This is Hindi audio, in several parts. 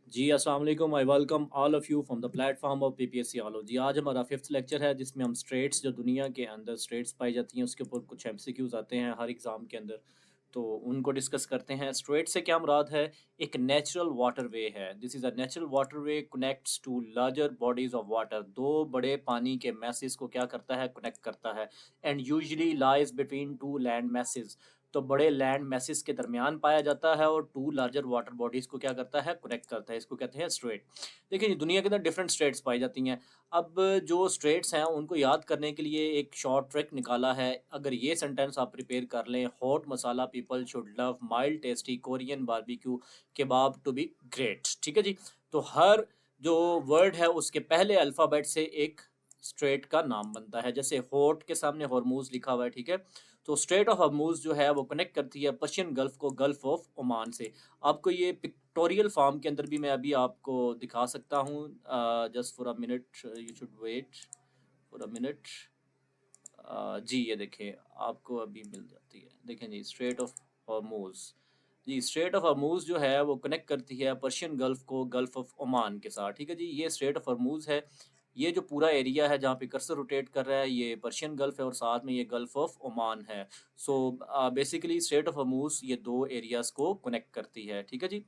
जी, अस्सलाम वालेकुम। I welcome all of you from the platform of PPSC ऑलो। जी, आज हमारा 5th लेक्चर है जिसमें हम स्ट्रेट्स जो दुनिया के अंदर स्ट्रेट्स पाई जाती हैं उसके ऊपर कुछ एमसीक्यूज़ आते हैं हर एग्ज़ाम के अंदर, तो उनको डिस्कस करते हैं। स्ट्रेट से क्या मुराद है? एक नेचुरल वाटरवे है। This is a natural waterway connects to larger bodies of water. 2 बड़े पानी के मैसेज को क्या करता है? कनेक्ट करता है and usually lies between 2 land message. तो बड़े लैंड मैसेज के दरमियान पाया जाता है और 2 लार्जर वाटर बॉडीज़ को क्या करता है? कनेक्ट करता है। इसको कहते हैं स्ट्रेट। देखिए, दुनिया के अंदर डिफरेंट स्ट्रेट्स पाई जाती हैं। अब जो स्ट्रेट्स हैं, उनको याद करने के लिए एक शॉर्ट ट्रिक निकाला है। अगर ये सेंटेंस आप प्रिपेयर कर लें, hot masala people should love mild tasty Korean barbecue kebab to be great. ठीक है जी? तो हर जो वर्ड है, उसके पहले अल्फ़ाबेट से एक स्ट्रेट का नाम बनता है। जैसे हॉट के सामने हॉर्मूज़ लिखा हुआ है, ठीक है? तो स्ट्रेट ऑफ हॉर्मूज़ जो है, वो कनेक्ट करती है पर्शियन गल्फ़ को गल्फ़ ऑफ ओमान से। आपको ये पिक्टोरियल फॉर्म के अंदर भी मैं अभी आपको दिखा सकता हूँ। Just for a minute, you should wait for a minute. जी, ये देखिए, आपको अभी मिल जाती है। देखें जी, स्ट्रेट ऑफ हॉर्मूज़। जी, स्ट्रेट ऑफ हॉर्मूज़ जो है वो कनेक्ट करती है पर्शियन गल्फ़ को गल्फ़ ऑफ ओमान के साथ। ठीक है जी? ये स्ट्रेट ऑफ हॉर्मूज़ है। ये जो पूरा एरिया है जहाँ पे कर्सर रोटेट कर रहा है, ये पर्शियन गल्फ़ है और साथ में ये गल्फ़ ऑफ ओमान है। सो बेसिकली स्ट्रेट ऑफ हॉर्मूज़ ये 2 एरियाज़ को कनेक्ट करती है। ठीक है जी?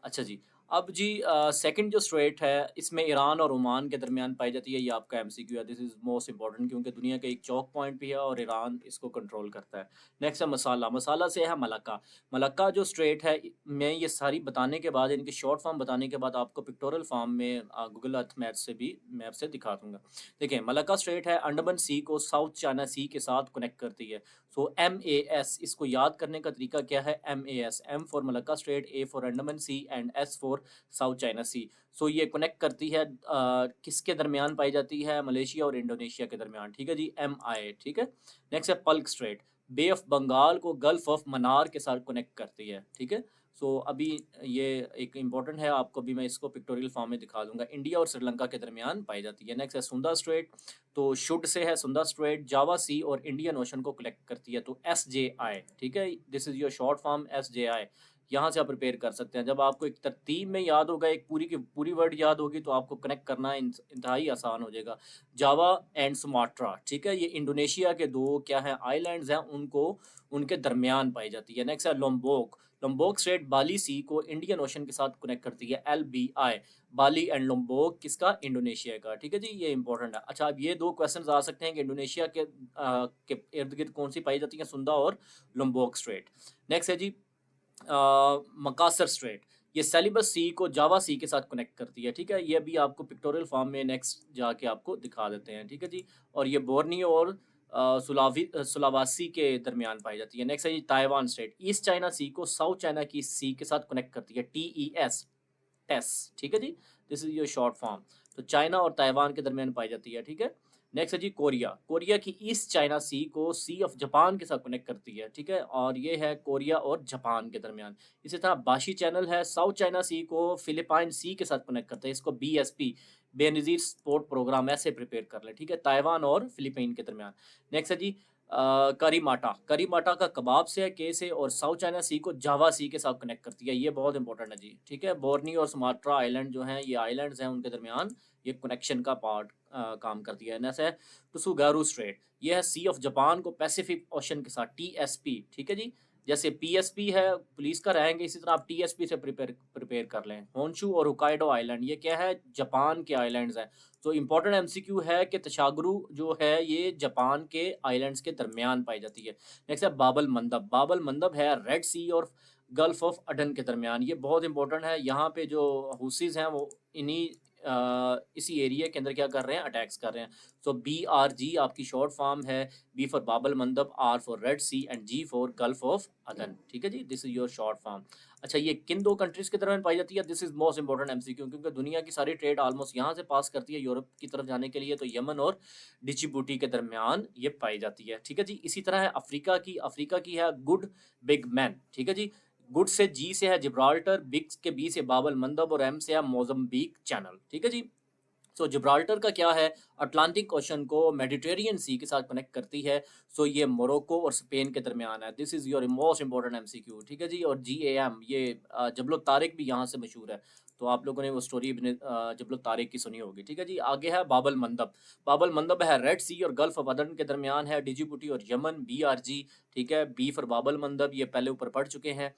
अच्छा जी। अब जी सेकंड जो स्ट्रेट है, इसमें ईरान और ओमान के दरमियान पाई जाती है। ये आपका एमसीक्यू है, दिस इज़ मोस्ट इम्पोर्टेंट क्योंकि दुनिया का एक चॉक पॉइंट भी है और ईरान इसको कंट्रोल करता है। नेक्स्ट है मसाला, मसाला से है मलक्का। मलक्का जो स्ट्रेट है, मैं ये सारी बताने के बाद, इनकी शॉर्ट फॉर्म बताने के बाद आपको पिक्टोरियल फॉर्म में गूगल अर्थ मैप से भी मैप से दिखा दूँगा। देखिए, मलक्का स्ट्रेट है, अंडमान सी को साउथ चाइना सी के साथ कनेक्ट करती है। सो एमएएस, इसको याद करने का तरीका क्या है? MAS, M for Malacca Strait, A for Andaman Sea and S for South China Sea. So ये कनेक्ट करती है किसके दरमियान पाई जाती है? मलेशिया और इंडोनेशिया के दरमियान। ठीक है जी? एमआई। ठीक है? नेक्स्ट है पल्क स्ट्रेट, बे ऑफ बंगाल को गल्फ ऑफ मन्नार के साथ कनेक्ट करती है। ठीक है? सो अभी ये एक इम्पोर्टेंट है, आपको अभी मैं इसको पिक्टोरियल फॉर्म में दिखा दूंगा। इंडिया और श्रीलंका के दरमियान पाई जाती है। नेक्स्ट है सुंदा स्ट्रेट, तो शुड से है सुंदा स्ट्रेट, जावा सी और इंडियन ओशन को कलेक्ट करती है। तो एस जे आई। ठीक है? This is your short form, S J I. यहाँ से आप प्रिपेयर कर सकते हैं। जब आपको एक तरतीब में याद होगा, एक पूरी की पूरी वर्ड याद होगी, तो आपको कनेक्ट करना इंतहाई आसान हो जाएगा। Java and सुमाट्रा। ठीक है? ये इंडोनेशिया के दो क्या है? आइलैंड्स हैं, उनको उनके दरमियान पाई जाती है। नेक्स्ट है लोम्बोक। लोम्बोक स्ट्रेट बाली सी को इंडियन ओशन के साथ कनेक्ट करती है। L B I, Bali and Lombok किसका? इंडोनेशिया का। ठीक है जी? ये इंपॉर्टेंट है। अच्छा, अब ये दो क्वेश्चंस आ सकते हैं कि इंडोनेशिया के इर्द गिर्द कौन सी पाई जाती है? सुंदा और लोम्बोक स्ट्रेट। नेक्स्ट है जी मकासर स्ट्रेट। ये सेलिबस सी को जावा सी के साथ कनेक्ट करती है। ठीक है? ये भी आपको पिक्टोरियल फॉर्म में नेक्स्ट जाके आपको दिखा देते हैं। ठीक है जी? और ये बोर्नियो और सुलावासी के दरमियान पाई जाती है। नेक्स्ट है जी Taiwan state, east China Sea को साउथ चाइना की सी के साथ कनेक्ट करती है। T E S, TES. ठीक है जी? This is your short form. तो चाइना और ताइवान के दरमियान पाई जाती है। ठीक है? नेक्स्ट है जी कोरिया। कोरिया की ईस्ट चाइना सी को सी ऑफ जापान के साथ कनेक्ट करती है। ठीक है? और ये है कोरिया और जापान के दरमियान। इसी तरह बाशी चैनल है, साउथ चाइना सी को फिलिपाइन सी के साथ कनेक्ट करता है। इसको बीएसपी, बेनजीर स्पोर्ट प्रोग्राम, ऐसे प्रिपेयर कर ले। ठीक है? ताइवान और फिलिपाइन के दरमियान। नेक्स्ट है जी करीमाटा। करीमाटा का कबाब से है, के से, और साउथ चाइना सी को जावा सी के साथ कनेक्ट करती है। ये बहुत इंपॉर्टेंट है जी। ठीक है? बोर्नियो और सुमात्रा आइलैंड जो हैं, ये आइलैंड्स हैं, उनके दरमियान ये कनेक्शन का पार्ट काम करती है। नेक्स्ट है टुसुगारू स्ट्रेट। ये है सी ऑफ जापान को पैसिफिक ओशन के साथ, टीएसपी। ठीक है जी? जैसे पीएसपी है पुलिस का रहेंगे, इसी तरह आप टीएसपी से प्रिपेयर प्रिपेयर कर लें। होंशु और हुकाइडो आइलैंड, ये क्या है? जापान के आइलैंड्स हैं। तो इम्पोर्टेंट एमसीक्यू है कि तशागुरु जो है, ये जापान के आइलैंड्स के दरमियान पाई जाती है। नेक्स्ट है बाबल मंदब। बाबल मंदब है रेड सी और गल्फ ऑफ अडन के दरमियान। ये बहुत इंपॉर्टेंट है। यहाँ पे जो हुसीज हैं, वो इन्हीं इसी एरिया के अंदर क्या कर रहे हैं? अटैक्स कर रहे हैं। सो बी आर जी आपकी शॉर्ट फॉर्म है। B for Bab el Mandeb, R for Red Sea and G for Gulf of Aden. ठीक है जी? This is your short form. अच्छा, ये किन दो कंट्रीज के दरमियान पाई जाती है? This is most important MCQ, क्योंकि दुनिया की सारी ट्रेड ऑलमोस्ट यहाँ से पास करती है यूरोप की तरफ जाने के लिए। तो यमन और डिजिबूटी के दरमियान ये पाई जाती है। ठीक है जी? इसी तरह है अफ्रीका की। अफ्रीका की है गुड बिग मैन। ठीक है जी? गुड से जी से है जिब्राल्टर, बिग के बी से बाबल मंदब और एम से है मोजम्बिक चैनल। ठीक है जी? सो जिब्राल्टर का क्या है, अटलांटिक ओशन को मेडिटेरियन सी के साथ कनेक्ट करती है। सो ये मोरक्को और स्पेन के दरमियान है। This is your most important MCQ, ठीक है जी। और जीएएम ये जबल तारिक भी यहाँ से मशहूर है, तो आप लोगों ने वो स्टोरी जबल तारिक की सुनी होगी, ठीक है जी। आगे है बाबल मंदब। बाबल मंदब है रेड सी और गल्फ ऑफ अदन के दरमियान है, डिजिबुटी और यमन, BRG, ठीक है। बी फॉर बाबल मंदब, ये पहले ऊपर पढ़ चुके हैं।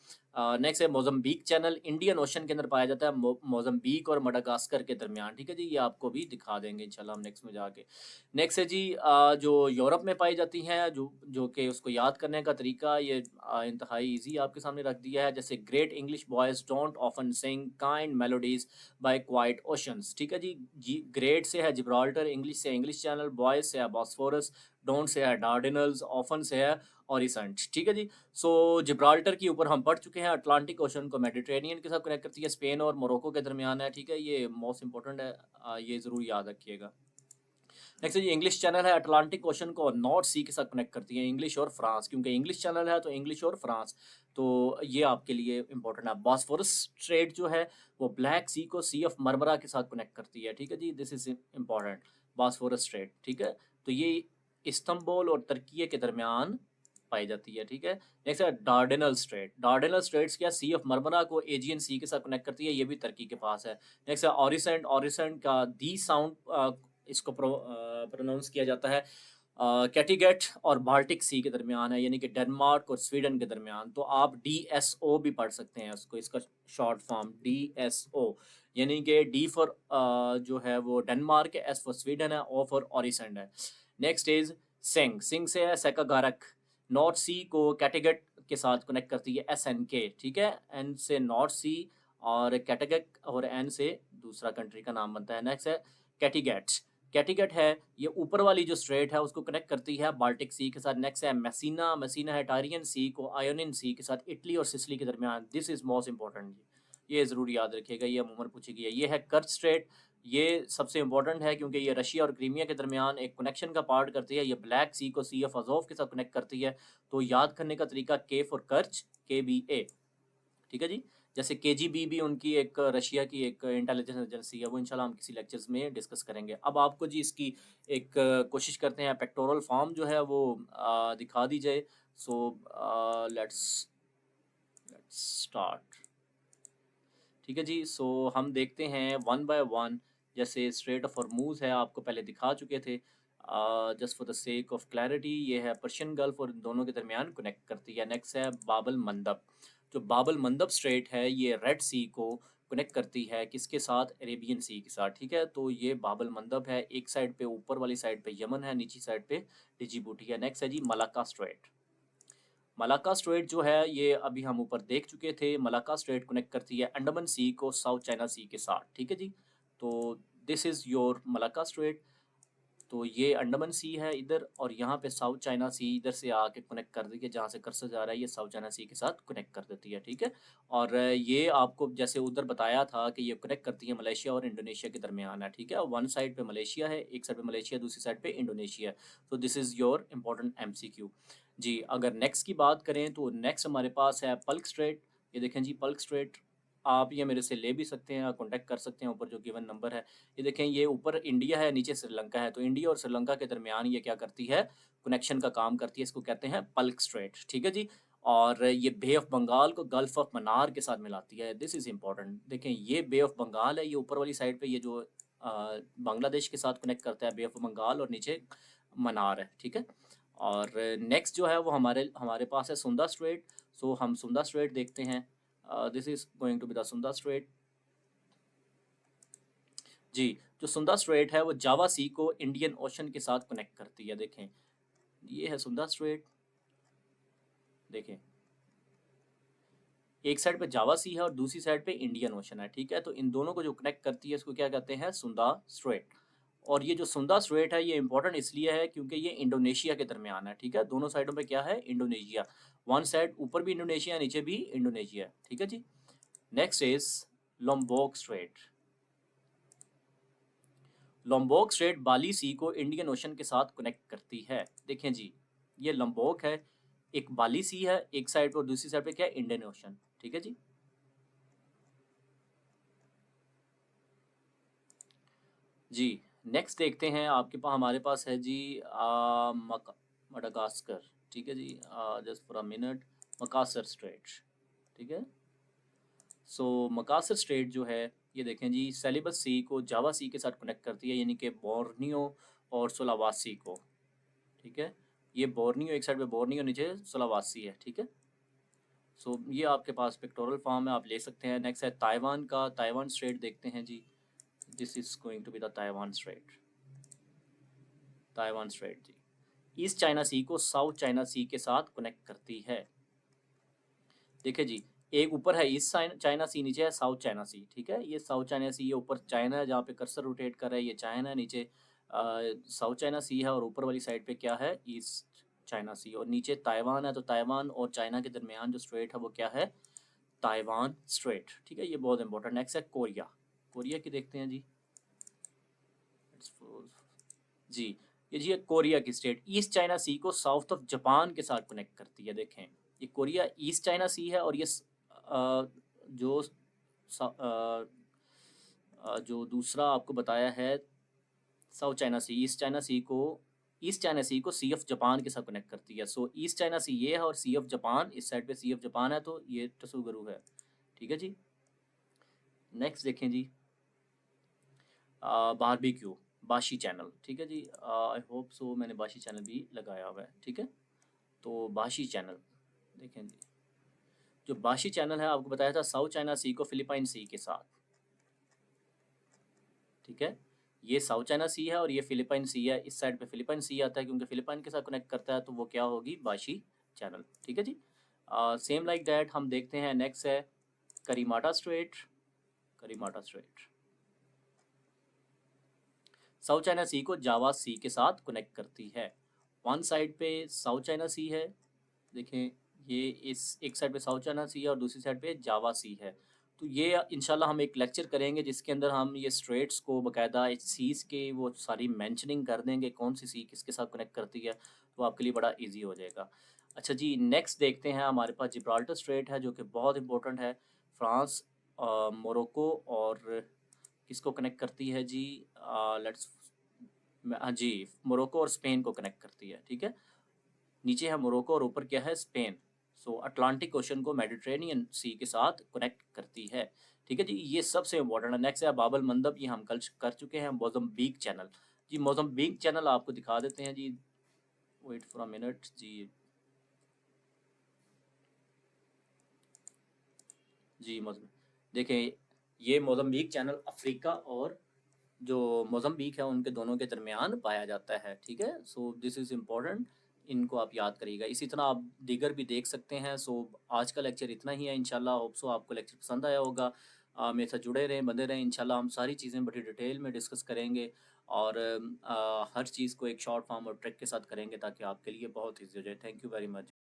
नेक्स्ट है मोजम्बिक चैनल, इंडियन ओशन के अंदर पाया जाता है, मोजम्बिक और मडागास्कर के दरमियान, ठीक है जी। ये आपको भी दिखा देंगे इंशाल्लाह हम नेक्स्ट में जाके। नेक्स्ट है जी जो यूरोप में पाई जाती हैं, जो जो कि उसको याद करने का तरीका ये इंतहाई ईजी आपके सामने रख दिया है। जैसे great English boys don't often sing kind melodies by quite oceans, ठीक है जी। ग्रेट से है जिब्राल्टर, इंग्लिश से इंग्लिश चैनल, बॉयज से है बॉस्फोरस, डोंट से है डार्डिनल्स, ऑफन से है ओरिसेंट, ठीक है जी। सो जिब्राल्टर के ऊपर हम पढ़ चुके हैं। अटलांटिक ओशन को मेडिटेरेनियन के साथ कनेक्ट करती है, स्पेन और मोरक्को के दरमियान है, ठीक है। ये मोस्ट इंपॉर्टेंट है, ये ज़रूर याद रखिएगा। नेक्स्ट जी इंग्लिश चैनल है, अटलांटिक ओशन को नॉर्थ सी के साथ कनेक्ट करती है, इंग्लिश और फ्रांस, क्योंकि इंग्लिश चैनल है तो इंग्लिश और फ्रांस, तो ये आपके लिए इंपॉर्टेंट है। बॉस्फोरस स्ट्रेट जो है वो ब्लैक सी को सी ऑफ मरमरा के साथ कनेक्ट करती है, ठीक है जी। This is important, Bosphorus Strait, ठीक है। तो ये इस्तंबुल और तुर्की के दरमियान पाई जाती है, ठीक है। नेक्स्ट है डार्डेनल स्ट्रेट। डार्डेनल स्ट्रेट्स क्या सी ऑफ मरमरा को एजियन सी के साथ कनेक्ट करती है, ये भी तुर्की के पास है। नेक्स्ट है ऑरिसेंट। ऑरिसेंट का दी साउंड इसको प्रोनाउंस किया जाता है कैटीगेट और बाल्टिक सी के दरमियान है, यानी कि डेनमार्क और स्वीडन के दरमियान। तो आप DSO भी पढ़ सकते हैं उसको, इसका शॉर्ट फॉर्म DSO, यानी कि डी फॉर जो है वो डेनमार्क है, S फॉर स्वीडन है, O फॉर ऑरिसेंट है। नेक्स्ट इज सिंग। सिंग से है सेकागारक। नॉर्थ सी को कैटेगट के साथ कनेक्ट करती है, SNK, ठीक है। एन से नॉर्थ सी और कैटेगट और एन से दूसरा कंट्री का नाम बनता है। नेक्स्ट है कैटीगेट। कैटीगेट है ये ऊपर वाली जो स्ट्रेट है उसको कनेक्ट करती है बाल्टिक सी के साथ। नेक्स्ट है मेसिना। मेसिना है टायरियन सी को आयोनिन सी के साथ इटली और सिसली के दरमियान। दिस इज मोस्ट इंपॉर्टेंट, ये ज़रूर याद रखिएगा, ये अमूमन पूछी गई है। ये है कर्च स्ट्रेट, ये सबसे इंपॉर्टेंट है क्योंकि ये रशिया और क्रीमिया के दरमियान एक कनेक्शन का पार्ट करती है। ये ब्लैक सी को सी ऑफ अजोव के साथ कनेक्ट करती है। तो याद करने का तरीका K फॉर कर्च, KBA, ठीक है जी। जैसे KGB भी उनकी एक रशिया की एक इंटेलिजेंस एजेंसी है, वो इंशाल्लाह हम किसी लेक्चर्स में डिस्कस करेंगे। अब आपको जी इसकी एक कोशिश करते हैं पेक्टोरल फॉर्म जो है वो दिखा दी जाए। सो लेट्स स्टार्ट, ठीक है जी। सो हम देखते हैं वन बाय वन। जैसे स्ट्रेट ऑफ हॉर्मूज है, आपको पहले दिखा चुके थे। Just for the sake of clarity, ये है पर्शियन गल्फ और दोनों के दरमियान कनेक्ट करती है। नेक्स्ट है बाबल मंदब। जो बाबल मंदब स्ट्रेट है ये रेड सी को कनेक्ट करती है किसके साथ, अरेबियन सी के साथ, ठीक है। तो ये बाबल मंदब है, एक साइड पे ऊपर वाली साइड पे यमन है, नीचे साइड पे डिजिबूटी है। नेक्स्ट है जी मलाक्का स्ट्रेट। मलाक्का स्ट्रेट जो है ये अभी हम ऊपर देख चुके थे। मलाक्का स्ट्रेट कनेक्ट करती है अंडमान सी को साउथ चाइना सी के साथ, ठीक है जी। तो this is your Malacca straight. तो ये अंडमान सी है इधर, और यहाँ पे साउथ चाइना सी इधर से आके कनेक्ट कर देती है, जहाँ से कर्सर जा रहा है ये साउथ चाइना सी के साथ कनेक्ट कर देती है, ठीक है। और ये आपको जैसे उधर बताया था कि ये कनेक्ट करती है मलेशिया और इंडोनेशिया के दरमियान है, ठीक है। वन साइड पे मलेशिया है, एक साइड पे मलेशिया, दूसरी साइड पे इंडोनेशिया। तो this is your important MCQ जी। अगर नेक्स्ट की बात करें तो नेक्स्ट हमारे पास है पल्क स्ट्रेट। ये देखें जी पल्क स्ट्रेट, आप ये मेरे से ले भी सकते हैं, कॉन्टैक्ट कर सकते हैं, ऊपर जो गिवन नंबर है। ये देखें ये ऊपर इंडिया है, नीचे श्रीलंका है, तो इंडिया और श्रीलंका के दरमियान ये क्या करती है, कनेक्शन का काम करती है। इसको कहते हैं पल्क स्ट्रेट, ठीक है जी। और ये बे ऑफ बंगाल को गल्फ ऑफ मन्नार के साथ मिलाती है। This is important. देखें ये बे ऑफ बंगाल है, ये ऊपर वाली साइड पे ये जो बांग्लादेश के साथ कनेक्ट करता है बे ऑफ बंगाल, और नीचे मनार है, ठीक है। और नेक्स्ट जो है वो हमारे हमारे पास है सुंदा स्ट्रेट। सो हम सुंदा स्ट्रेट देखते हैं। This is going to be the Sunda Strait जी। जो सुंदा स्ट्रेट है वो जावा सी को इंडियन ओशन के साथ कनेक्ट करती है। देखें ये है सुंदा स्ट्रेट, देखें एक साइड पे जावा सी है और दूसरी साइड पे इंडियन ओशन है, ठीक है। तो इन दोनों को जो कनेक्ट करती है इसको क्या कहते हैं, सुंदा स्ट्रेट। और ये जो सुंदा स्ट्रेट है ये इंपॉर्टेंट इसलिए है क्योंकि ये इंडोनेशिया के दरमियान है, ठीक है। दोनों साइडों पे क्या है, इंडोनेशिया। वन साइड ऊपर भी इंडोनेशिया, नीचे भी इंडोनेशिया, ठीक है जी। Next is Lombok Strait. Lombok straight Bali सी को इंडियन ओशन के साथ कनेक्ट करती है। देखें जी ये लोम्बोक है, एक बाली सी है एक साइड पर, दूसरी साइड पे क्या है, इंडियन ओशन, ठीक है जी। जी, नेक्स्ट देखते हैं आपके पा हमारे पास है जी मडागास्कर, ठीक है जी। Just for a minute, Makassar Strait, ठीक है। सो मकासर स्ट्रेट जो है, ये देखें जी, सेलिबस सी को जावा सी के साथ कनेक्ट करती है, यानी कि बोर्नियो और सुलावासी को, ठीक है। ये बोर्नियो एक साइड पे, बोर्नियो नीचे सुलावासी है, ठीक है। सो ये आपके पास पिक्टोरल फॉर्म है, आप ले सकते हैं। नेक्स्ट है ताइवान का, ताइवान स्ट्रेट देखते हैं जी। This is going to be the Taiwan Strait, Taiwan Strait जी। ईस्ट चाइना सी को साउथ चाइना सी के साथ कनेक्ट करती है। देखिए जी, एक ऊपर है ईस्ट चाइना सी, नीचे है साउथ चाइना सी, ठीक है। ये साउथ चाइना सी, ये ऊपर चाइना है जहाँ पे कर्सर रोटेट कर रहा है, ये चाइना है, नीचे साउथ चाइना सी है, और ऊपर वाली साइड पे क्या है, ईस्ट चाइना सी, और नीचे ताइवान है। तो ताइवान और चाइना के दरमियान जो स्ट्रेट है वो क्या है, ताइवान स्ट्रेट, ठीक है। ये बहुत इंपॉर्टेंट। नेक्स्ट है कोरिया, कोरिया की देखते हैं जी। जी, ये जी कोरिया की स्टेट ईस्ट चाइना सी को साउथ ऑफ जापान के साथ कनेक्ट करती है। देखें, ये कोरिया ईस्ट चाइना सी है, और ये जो जो दूसरा आपको बताया है साउथ चाइना सी, ईस्ट चाइना सी को सी ऑफ जापान के साथ कनेक्ट करती है। सो ईस्ट चाइना सी ये है, और सी ऑफ जापान इस साइड पे, सी ऑफ जापान है, तो ये टसुगुरु है, ठीक है जी। नेक्स्ट देखें जी, बारबेक्यू, बाशी चैनल, ठीक है जी। आई होप सो मैंने बाशी चैनल भी लगाया हुआ है, ठीक है। तो बाशी चैनल देखें जी, जो बाशी चैनल है आपको बताया था साउथ चाइना सी को फिलिपाइन सी के साथ, ठीक है। ये साउथ चाइना सी है और ये फिलिपाइन सी है, इस साइड पे फिलिपाइन सी आता है क्योंकि फिलिपाइन के साथ कनेक्ट करता है, तो वो क्या होगी, बाशी चैनल, ठीक है जी। सेम लाइक दैट हम देखते हैं। नेक्स्ट है करीमाटा straight, करीमाटा straight south China Sea को जावा सी के साथ कनेक्ट करती है। वन साइड पे साउथ चाइना सी है, देखें, ये इस एक साइड पे साउथ चाइना सी है और दूसरी साइड पे जावा सी है। तो ये इंशाल्लाह हम एक लेक्चर करेंगे जिसके अंदर हम ये स्ट्रेट्स को बाकायदा सीज़ के वो सारी मेंशनिंग कर देंगे, कौन सी सी किसके साथ कनेक्ट करती है, तो आपके लिए बड़ा इजी हो जाएगा। अच्छा जी, नेक्स्ट देखते हैं, हमारे पास जिब्राल्टर स्ट्रेट है जो कि बहुत इंपॉर्टेंट है। फ्रांस, मोरक्को और किसको कनेक्ट करती है जी, लेट्स, हाँ जी, मोरक्को और स्पेन को कनेक्ट करती है, ठीक है। नीचे है मोरक्को और ऊपर क्या है, स्पेन। सो अटलांटिक ओशन को मेडिटेरेनियन सी के साथ कनेक्ट करती है, ठीक है जी। ये सबसे इम्पोर्टेंट है। नेक्स्ट है बाबल मंदब, ये हम कल कर चुके हैं। मोज़म्बिक चैनल जी, मोज़म्बिक चैनल आपको दिखा देते हैं जी, वेट फॉर अ मिनट जी। जी देखें, ये मोज़म्बिक चैनल अफ्रीका और जो मोज़म्बिक है उनके दोनों के दरमियान पाया जाता है, ठीक है। सो दिस इज़ इम्पोर्टेंट, इनको आप याद करिएगा। इसी तरह आप दीगर भी देख सकते हैं। सो आज का लेक्चर इतना ही है। इंशाल्लाह होप सो आपको लेक्चर पसंद आया होगा। मेरे साथ जुड़े रहें, बने रहें। इंशाल्लाह हम सारी चीज़ें बड़ी डिटेल में डिस्कस करेंगे, और हर चीज़ को एक शॉर्ट फॉर्म और ट्रिक के साथ करेंगे ताकि आपके लिए बहुत ईजी हो जाए। Thank you very much.